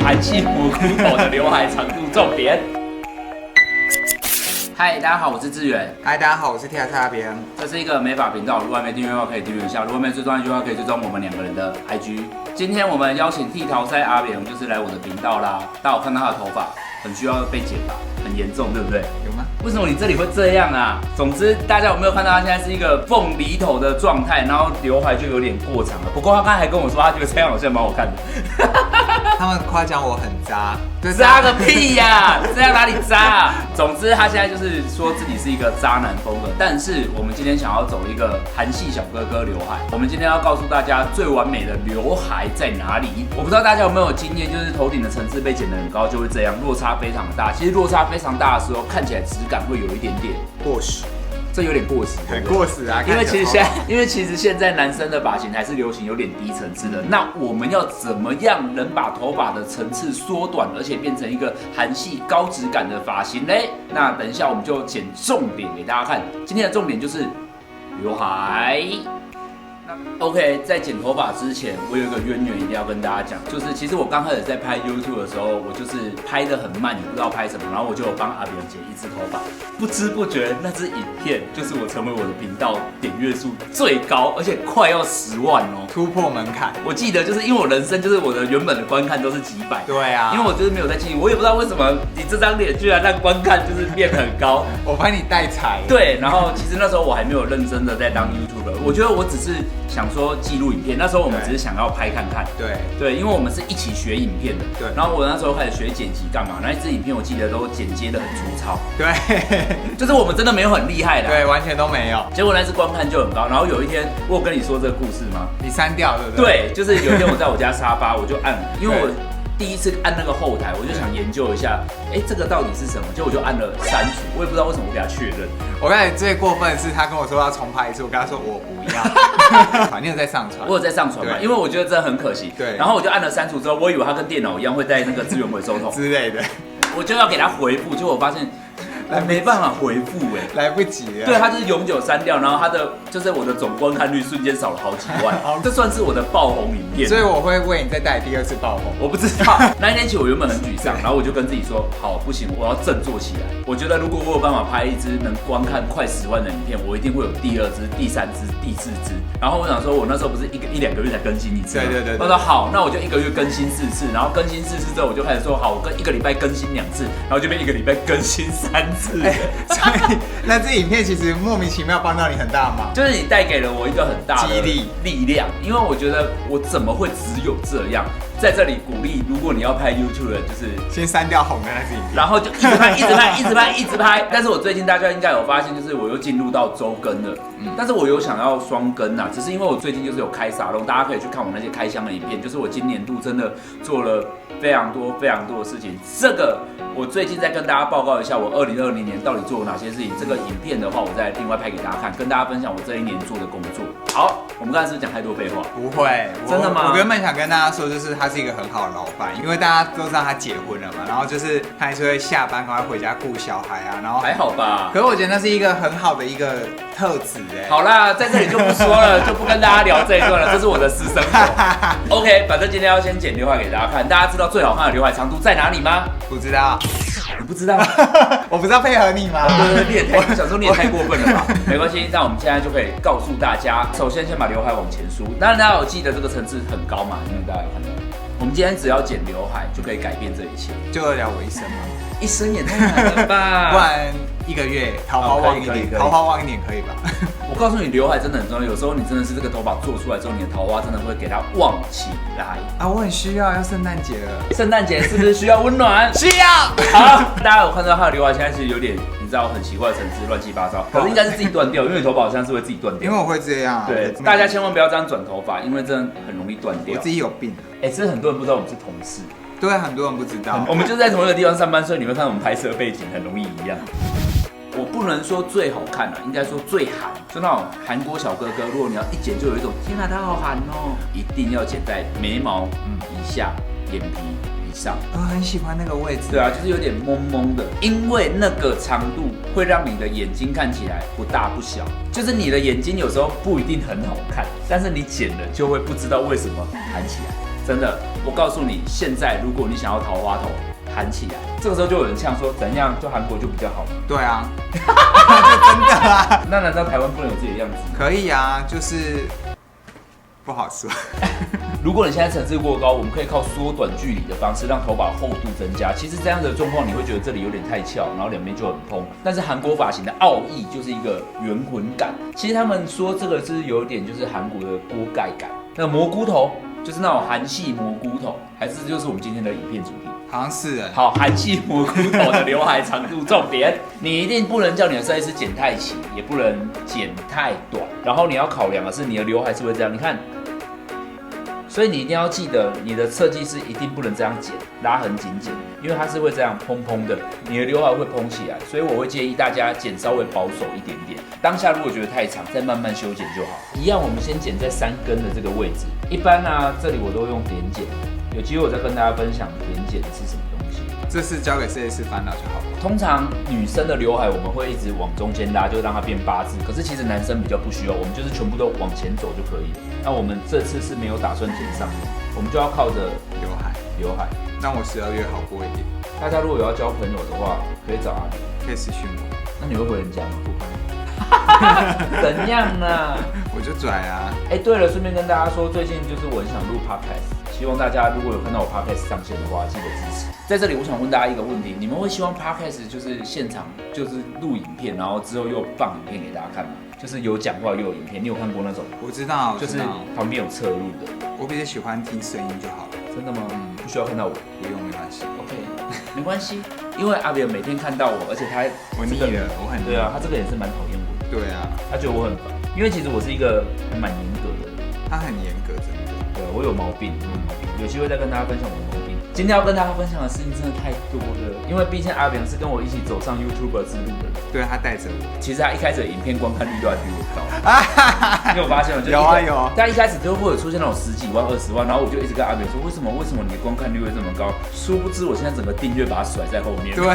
韩系蘑菇头的刘海长度重点。嗨，大家好，我是志远。嗨，大家好，我是 T S R B M。这是一个美发频道，如果还没订阅的话，可以订阅一下；如果没追踪 IG 的话，可以追踪我们两个人的 IG。今天我们邀请剃头塞阿扁，就是来我的频道啦。大家有看到他的头发很需要被剪吧，很严重，对不对？有吗？为什么你这里会这样啊？总之，大家有没有看到他现在是一个凤梨头的状态，然后刘海就有点过长了。不过他刚才还跟我说，他觉得这样好像蛮好看的。他们夸奖我很渣，渣个屁呀、这样哪里渣、总之，他现在就是说自己是一个渣男风格，但是我们今天想要走一个韩系小哥哥刘海。我们今天要告诉大家最完美的刘海在哪里。我不知道大家有没有经验，就是头顶的层次被剪得很高，就会这样，落差非常的大。其实落差非常大的时候，看起来质感会有一点点过时。这有点过时，很过时啊！因为其实现在男生的发型还是流行有点低层次的。那我们要怎么样能把头发的层次缩短，而且变成一个韩系高质感的发型嘞？那等一下我们就剪重点给大家看。今天的重点就是刘海。OK， 在剪头发之前，我有一个渊源一定要跟大家讲，就是其实我刚开始在拍 YouTube 的时候，我就是拍得很慢，也不知道拍什么，然后我就有帮阿扁剪一支头发，不知不觉那支影片就是我成为我的频道点阅数最高，而且快要10万哦，突破门槛。我记得就是因为我人生就是我的原本的观看都是几百，对啊，因为我就是没有在经营，我也不知道为什么你这张脸居然让观看就是变很高，我帮你带财。对，然后其实那时候我还没有认真的在当 YouTuber， 我觉得我只是想说记录影片，那时候我们只是想要拍看看，对，因为我们是一起学影片的，对，然后我那时候开始学剪辑干嘛，那一支影片我记得都剪接的很粗糙，对，就是我们真的没有很厉害的，对，完全都没有，结果那次观看就很高，然后有一天我有跟你说这个故事吗？你删掉对不对？对，就是有一天我在我家沙发，我就按，因为我第一次按那个后台，我就想研究一下，这个到底是什么？结果我就按了删除，我也不知道为什么我给他确认。我刚才最过分的是，他跟我说要重拍一次，我跟他说我不要。你有在上传？我有在上传嘛，因为我觉得真的很可惜。对。然后我就按了删除之后，我以为他跟电脑一样会在那个资源回收桶之类的，我就要给他回复，结果我发现。我没办法回复来不及了。对，他就是永久删掉，然后他的就是我的总观看率瞬间少了好几万，这算是我的爆红影片。所以我会为你再带第二次爆红。我不知道，那一天起我原本很沮丧，然后我就跟自己说，好，不行，我要振作起来。我觉得如果我有办法拍一支能观看快10万的影片，我一定会有第2支、第3支、第4支。然后我想说，我那时候不是一两个月才更新一次吗？对。我说好，那我就1个月更新4次，然后更新4次之后，我就开始说好，我1个礼拜更新2次，然后就变1个礼拜更新3次。所以那支影片其实莫名其妙帮到你很大忙，就是你带给了我一个很大的力量，因为我觉得我怎么会只有这样？在这里鼓励，如果你要拍 YouTube 的，就是先删掉红的那支影片，然后就一直拍，一直拍，一直拍，一直拍。但是我最近大家应该有发现，就是我又进入到周更了，但是我有想要双更啊，只是因为我最近就是有开沙龙，大家可以去看我那些开箱的影片，就是我今年度真的做了非常多的事情。这个我最近再跟大家报告一下，我2020年到底做了哪些事情。这个影片的话，我再另外拍给大家看，跟大家分享我这一年做的工作。好，我们刚才是不是讲太多废话？不会，真的吗？我原本想跟大家说，就是他是一个很好的老板，因为大家都知道他结婚了嘛，然后就是他还是会下班赶快回家顾小孩啊，然后还好吧。可是我觉得那是一个很好的一个特质好啦，在这里就不说了，就不跟大家聊这一段了，这是我的私生活。OK， 反正今天要先剪刘海给大家看，大家知道最好看的刘海长度在哪里吗？不知道。你不知道？我不是要配合你吗？对，你也太想说你也太过分了吧？没关系，那我们现在就可以告诉大家，首先先把刘海往前梳，当然大家有记得这个层次很高嘛，因为大家有看到。我们今天只要剪刘海就可以改变这一切，就了我一生吗？一生也太难了吧？不然1个月桃花旺一点，桃花旺一点可以吧？我告诉你，刘海真的很重要。有时候你真的是这个头发做出来之后，你的桃花真的会给它旺起来啊！我很需要圣诞节了，圣诞节是不是需要温暖？需要。好，大家有看到他的刘海现在其实有点，你知道很奇怪的层次，乱七八糟。可是应该是自己断掉，因为你头发好像是会自己断掉。因为我会这样。对，大家千万不要这样转头发，因为真的很容易断掉。我自己有病。其实很多人不知道我们是同事。对，很多人不知道。我们就在同一个地方上班，所以你会看到我们拍摄背景很容易一样。我不能说最好看应该说最韩，就那种韩国小哥哥，如果你要一剪就有一种天哪，他好韩哦，一定要剪在眉毛以下、眼皮以上。我很喜欢那个位置。对啊，就是有点蒙蒙的，因为那个长度会让你的眼睛看起来不大不小，就是你的眼睛有时候不一定很好看，但是你剪了就会不知道为什么韩起来。真的，我告诉你，现在如果你想要桃花头，喊起来，这个时候就有人呛说，怎样，就韩国就比较好吗？对啊，那就真的啊。那难道台湾不能有自己的样子？可以啊，就是不好说。如果你现在层次过高，我们可以靠缩短距离的方式让头发厚度增加。其实这样的状况，你会觉得这里有点太翘，然后两边就很蓬。但是韩国发型的奥义就是一个圆浑感。其实他们说这个是有点就是韩国的锅盖感。那蘑菇头就是那种韩系蘑菇头，还是就是我们今天的影片主题？好像是哎。好，韩系蘑菇头的刘海长度重点，你一定不能叫你的设计师剪太齐，也不能剪太短。然后你要考量的是你的刘海是不是这样？你看。所以你一定要记得，你的设计师一定不能这样剪，拉很紧剪，因为它是会这样蓬蓬的，你的刘海会蓬起来。所以我会建议大家剪稍微保守一点点。当下如果觉得太长，再慢慢修剪就好。一样，我们先剪在3根的这个位置。一般呢，这里我都用点剪，有机会我再跟大家分享点剪是什么东西。这是交给设计师烦恼就好了。通常女生的刘海我们会一直往中间拉，就让它变8字。可是其实男生比较不需要，我们就是全部都往前走就可以了。那我们这次是没有打算剪上的，我们就要靠着刘海。让我12月好过一点。大家如果有要交朋友的话，可以找阿里，可以私讯我。那你会回人家吗？不会。怎样呢？我就拽啊。对了，顺便跟大家说，最近就是我很想录 podcast， 希望大家如果有看到我 podcast 上线的话，记得支持。在这里，我想问大家一个问题：你们会希望 podcast 就是现场就是录影片，然后之后又放影片给大家看吗？就是有讲话又有影片，你有看过那种？我知道，就是旁边有侧录的。我比较喜欢听声音就好了。真的吗？不需要看到我，不用，没关系。OK， 没关系，因为阿扁每天看到我，而且我腻了，我很腻。对啊，他这个也是蛮讨厌我的。对啊，他觉得我很烦，因为其实我是一个还蛮严格的人。他很严格，真的。对，我有毛病，有机会再跟大家分享我的毛病。今天要跟大家分享的事情真的太多了，因为毕竟阿扁是跟我一起走上 YouTuber 之路的人。对，他带着我。其实他一开始的影片观看率都还比我高。你有发现吗？有啊有。他一开始就会有出现那种10几万、20万，然后我就一直跟阿扁说，为什么你的观看率会这么高？殊不知我现在整个订阅把它甩在后面。对，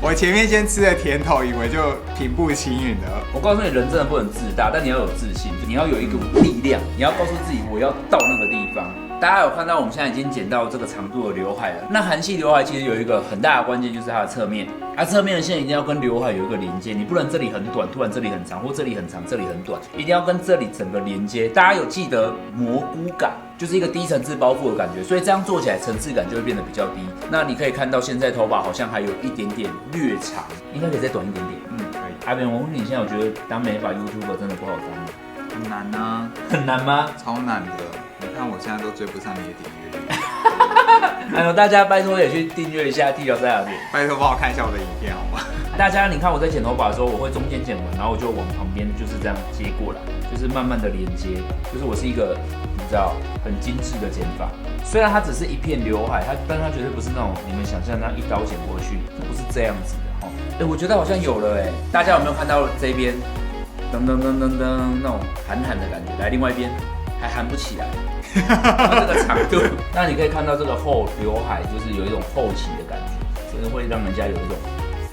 我前面先吃了甜头，以为就平步青云了。我告诉你，人真的不能自大，但你要有自信，你要有一股力量，你要告诉自己我要到那个地方。大家有看到我们现在已经剪到这个长度的刘海了。那韩系刘海其实有一个很大的关键，就是它的侧面。侧面的线一定要跟刘海有一个连接，你不能这里很短，突然这里很长，或这里很长，这里很短，一定要跟这里整个连接。大家有记得蘑菇感，就是一个低层次包覆的感觉，所以这样做起来层次感就会变得比较低。那你可以看到现在头发好像还有一点点略长，应该可以再短一点点。可以。阿扁，我问你，现在我觉得当美发 YouTuber 真的不好当吗？很难啊。很难吗？超难的。你看我现在都追不上你的点阅率。还有大家拜托也去订阅一下剃头在哪边，拜托帮我看一下我的影片好吗？大家你看我在剪头发的时候，我会中间剪完，然后我就往旁边就是这样接过来，就是慢慢的连接，就是我是一个你知道很精致的剪法。虽然它只是一片刘海，但它绝对不是那种你们想象那一刀剪过去，这不是这样子的哈。我觉得好像有了大家有没有看到这边噔噔噔噔噔那种韩的感觉？来，另外一边还含不起来。这个长度，那你可以看到这个后刘海就是有一种后起的感觉，真的会让人家有一种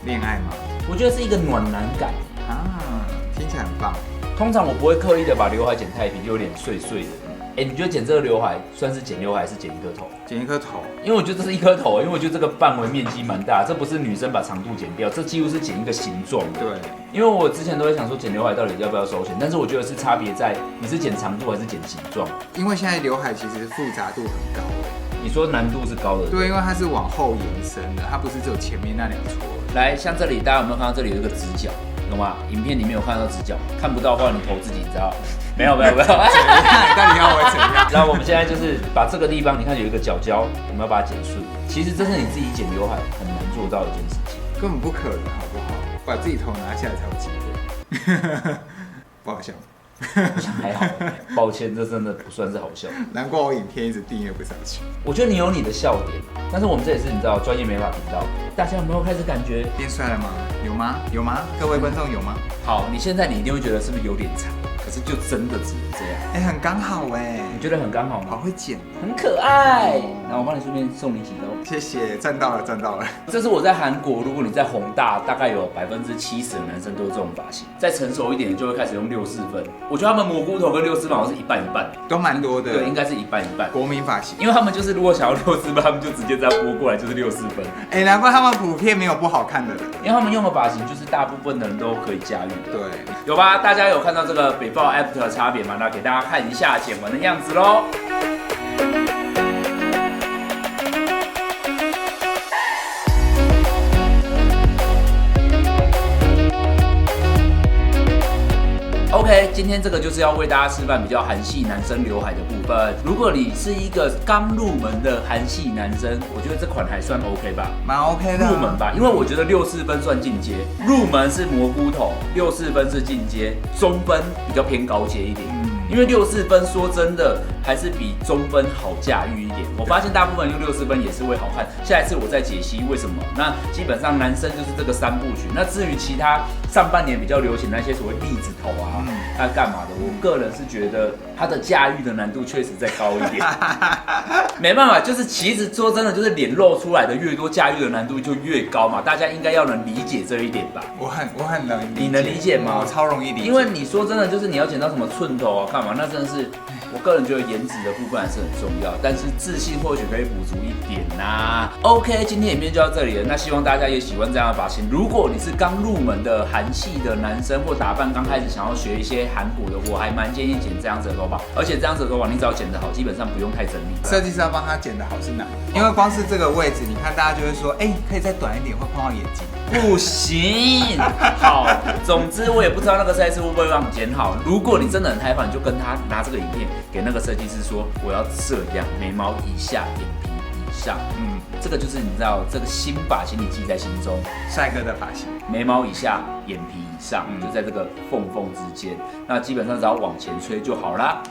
恋爱吗？我觉得是一个暖男感啊，听起来很棒。通常我不会刻意的把刘海剪太平，就有点碎碎的。你觉得剪这个刘海算是剪刘海，还是剪一颗头？剪一颗头，因为我觉得这是一颗头，因为我觉得这个范围面积蛮大，这不是女生把长度剪掉，这几乎是剪一个形状。对，因为我之前都会想说剪刘海到底要不要收钱，但是我觉得是差别在你是剪长度还是剪形状。因为现在刘海其实复杂度很高你说难度是高的？对，因为它是往后延伸的，它不是只有前面那2撮。来，像这里大家有没有看到这里有一个直角？懂吗？影片里面有看到直角，看不到的话你投自己，你知道？没有。到底要我怎样？然后我们现在就是把这个地方，你看有一个角胶，我们要把它剪顺。其实这是你自己剪刘海很难做到的一件事情，根本不可能，好不好？把自己头拿下来才有机会。不好笑。还好，抱歉，这真的不算是好笑。难怪我影片一直订阅不上去。我觉得你有你的笑点，但是我们这也是你知道专业美发频道，大家有没有开始感觉变帅了吗？有吗？各位观众有吗？好，你现在你一定会觉得是不是有点长？可是就真的只能这样。哎，很刚好哎，你觉得很刚好吗？好会剪，很可爱。然后我帮你顺便送你几刀。谢谢，赚到了，赚到了。这是我在韩国，如果你在弘大，大概有70%的男生都是这种发型。再成熟一点，就会开始用6、4分。我觉得他们蘑菇头跟6、4分好像是一半一半，都蛮多的。对，应该是一半一半。国民发型，因为他们就是如果想要6、4分，他们就直接这样拨过来，就是6、4分。哎，难怪他们普遍没有不好看的人，因为他们用的发型就是大部分的人都可以驾驭的。对，有吧？大家有看到这个 before after 的差别吗？那给大家看一下剪完的样子喽。OK， 今天这个就是要为大家示范比较韩系男生刘海的部分。如果你是一个刚入门的韩系男生，我觉得这款还算 OK 吧，蛮 OK 的。入门吧，因为我觉得6、4分算进阶，入门是蘑菇头，6、4分是进阶，中分比较偏高阶一点。因为6、4分说真的还是比中分好驾驭一点。我发现大部分人用6、4分也是会好看。下一次我再解析为什么。那基本上男生就是这个3部曲。那至于其他上半年比较流行那些所谓栗子头啊，那干嘛的？我个人是觉得它的驾驭的难度确实再高一点。没办法，就是其实说真的，就是脸露出来的越多，驾驭的难度就越高嘛。大家应该要能理解这一点吧？我很能理解。你能理解吗？我超容易理解。因为你说真的，就是你要剪到什么寸头啊，干嘛？那真的是，我个人觉得颜值的部分还是很重要，但是自信或许可以补足一点呐。OK， 今天影片就到这里了。那希望大家也喜欢这样的发型。如果你是刚入门的韩系的男生，或打扮刚开始想要学一些韩国的，我还蛮建议剪这样子的头发。而且这样子的头发，你只要剪得好，基本上不用太整理。设计师要帮他剪得好是难，因为光是这个位置，你看大家就会说，哎，可以再短一点，会碰到眼睛。不行，好，总之我也不知道那个设计师会不会帮你剪好。如果你真的很害怕，你就跟他拿这个影片给那个设计师说，我要这样，眉毛以下，眼皮以上，这个就是你知道这个新发型你记在心中，帅哥的发型，眉毛以下，眼皮以上，就在这个缝之间，那基本上只要往前吹就好啦。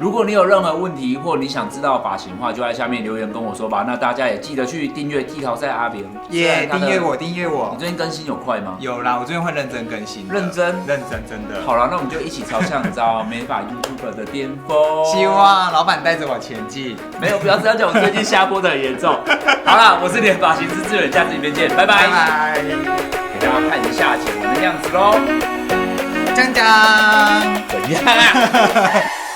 如果你有任何问题或你想知道发型的话，就在下面留言跟我说吧。那大家也记得去订阅剃头赛阿扁，耶，订阅我，订阅我。你最近更新有快吗？有啦，我最近会认真更新。认真，真的。好了，那我们就一起朝向你知道美发 YouTuber 的巅峰。希望老板带着我前进。没有，不要这样讲，我最近下播的很严重。好了，我是你的发型师志远，下次影片见，拜拜。拜拜。给大家看一下剪完的样子喽。江江。怎样啊？